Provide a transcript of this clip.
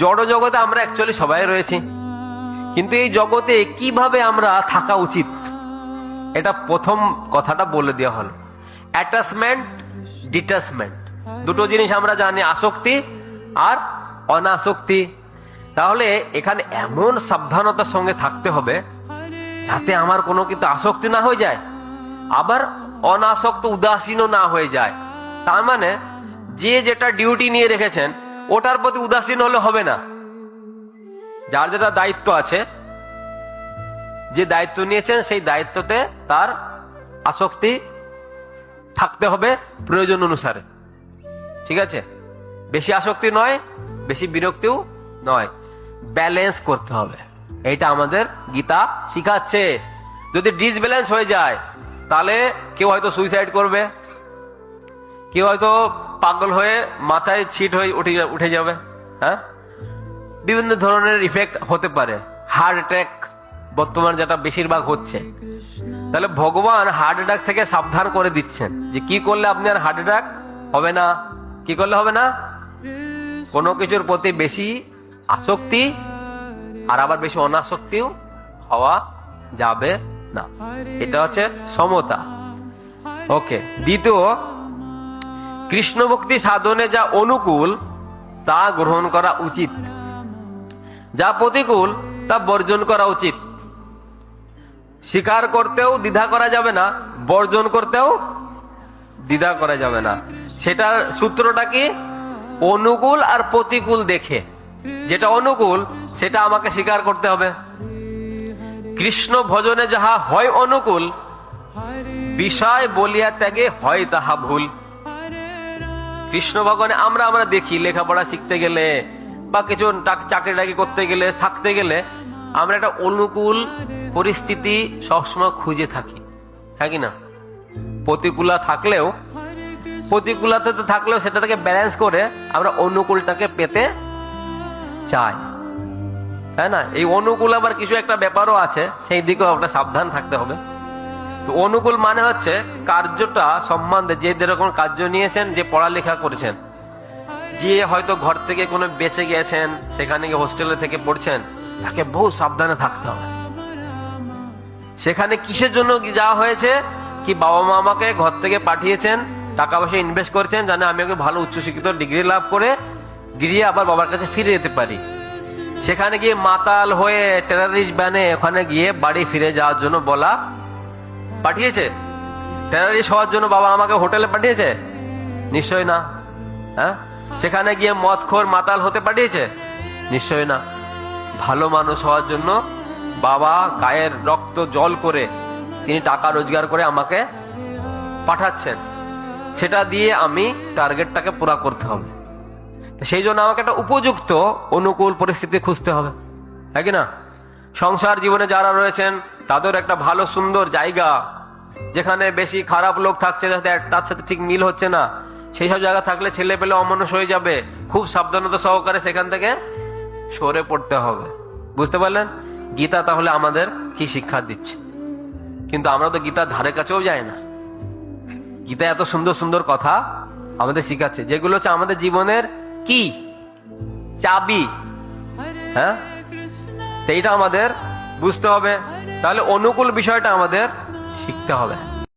জড় জগতে আমরা অ্যাকচুয়ালি সবাই রয়েছি, কিন্তু এই জগতে কিভাবে আমরা থাকা উচিত এটা প্রথম কথাটা বলে দেওয়া হলো। অ্যাটাচমেন্ট, ডিটাচমেন্ট, দুটো জিনিস আমরা জানি, আসক্তি আর অনাসক্তি। তাহলে এখানে এমন সাবধানতার সঙ্গে থাকতে হবে যাতে আমার কোনো কিন্তু আসক্তি না হয়ে যায়, আবার অনাসক্ত উদাসীনও না হয়ে যায়। তার মানে যে যেটা ডিউটি নিয়ে রেখেছেন ওটার প্রতি উদাসীন হলে হবে না। যার যেটা দায়িত্ব আছে, যে দায়িত্ব নিয়েছেন সেই দায়িত্বতে তার আসক্তি থাকতে হবে প্রয়োজন অনুসারে, ঠিক আছে? বেশি আসক্তি নয়, বেশি বিরক্তিও নয়, ব্যালেন্স করতে হবে। এইটা আমাদের গীতা শিখাচ্ছে। যদি ডিসব্যালেন্স হয়ে যায় তাহলে কেউ হয়তো সুইসাইড করবে, কেউ হয়তো পাগল হয়ে মাথায় ছিট হয়ে উঠে যাবে, হ্যাঁ, বিভিন্ন ধরনের ইফেক্ট হতে পারে, হার্ট অ্যাটাক বর্তমান যেটা বেশিরভাগ হচ্ছে। তাহলে ভগবান হার্ট অ্যাটাক থেকে সাবধান করে দিচ্ছেন যে কি করলে আপনি আর হার্ট অ্যাটাক হবে না, কি করলে হবে না। কোনো কিছুর প্রতি বেশি আসক্তি আর আবার বেশি অনাসক্তিও হওয়া যাবে না। এটা হচ্ছে সমতা। ওকে, দ্বিতীয়, কৃষ্ণ ভক্তি সাধনে যা অনুকূল তা গ্রহণ করা উচিত, যা প্রতিকূল তা বর্জন করা উচিত। স্বীকার করতেও দ্বিধা করা যাবে না, বর্জন করতেও দ্বিধা করা যাবে না। সেটার সূত্রটা কি? অনুকূল আর প্রতিকূল দেখে যেটা অনুকূল সেটা আমাকে স্বীকার করতে হবে। কৃষ্ণ ভজনে যাহা হয় অনুকূল, বিষয় বলিয়া ত্যাগে হয় তাহা ভুল। কৃষ্ণ ভগবানে আমরা দেখি লেখাপড়া শিখতে গেলে বা কিছু চাকরি টাকরি করতে গেলে, থাকতে গেলে আমরা একটা অনুকূল পরিস্থিতি সবসময় খুঁজে থাকি, হ্যাঁ কি না? প্রতিকূলতাতে থাকলেও সেটা থেকে ব্যালেন্স করে আমরা অনুকূলটাকে পেতে চাই, তাই না? এই অনুকূল আবার কিছু একটা ব্যাপারও আছে, সেই দিকেও আমরা সাবধান থাকতে হবে। তো অনুকূল মানে হচ্ছে কার্যটা সম্বন্ধে, যে যেরকম কার্য নিয়েছেন, যে পড়ালেখা করেছেন, যে হয়তো ঘর থেকে কোনো বেঁচে গিয়েছেন, সেখানে গিয়ে হোস্টেলে থেকে পড়ছেন, তাকে বহু সাবধানে থাকতে হবে। সেখানে কিসের জন্য যাওয়া হয়েছে, কি বাবা মা আমাকে ঘর থেকে পাঠিয়েছেন, টাকা পয়সা ইনভেস্ট করেছেন, জানে আমি ওকে ভালো উচ্চশিক্ষিত ডিগ্রি লাভ করে গিয়ে আবার বাবার কাছে ফিরে যেতে পারি। সেখানে গিয়ে মাতাল হয়ে টেরারিস্ট ব্যানে ওখানে গিয়ে বাড়ি ফিরে যাওয়ার জন্য বলা পাঠিয়েছে? টেরারিস্ট হওয়ার জন্য বাবা আমাকে হোটেলে পাঠিয়েছে? নিশ্চয় না। হ্যাঁ, সেখানে গিয়ে মদখোর মাতাল হতে পাঠিয়েছে? নিশ্চয় না। ভালো মানুষ হওয়ার জন্য বাবা গায়ের রক্ত জল করে তিনি টাকা রোজগার করে আমাকে পাঠাচ্ছেন, সেটা দিয়ে আমি টার্গেটটাকে পুরা করতে হবে। সেই জন্য আমাকে একটা উপযুক্ত অনুকূল পরিস্থিতি খুঁজতে হবে, তাই কি না? সংসার জীবনে যারা রয়েছেন তাদের একটা ভালো সুন্দর জায়গা, যেখানে বেশি খারাপ লোক থাকছে, তার সাথে ঠিক মিল হচ্ছে না, সেই সব জায়গা থাকলে ছেলে পেলে অমানুষ হয়ে যাবে। খুব সাবধানতা সহকারে সেখান থেকে সরে পড়তে হবে। বুঝতে পারলেন গীতা তাহলে আমাদের কি শিক্ষা দিচ্ছে? কিন্তু আমরা তো গীতার ধারে কাছেও যাই না। গীতা এত সুন্দর সুন্দর কথা আমাদের শিখাচ্ছে, যেগুলো হচ্ছে আমাদের জীবনের কি চাবি। হ্যাঁ, এইটা আমাদের বুঝতে হবে। তাহলে অনুকূল বিষয়টা আমাদের শিখতে হবে।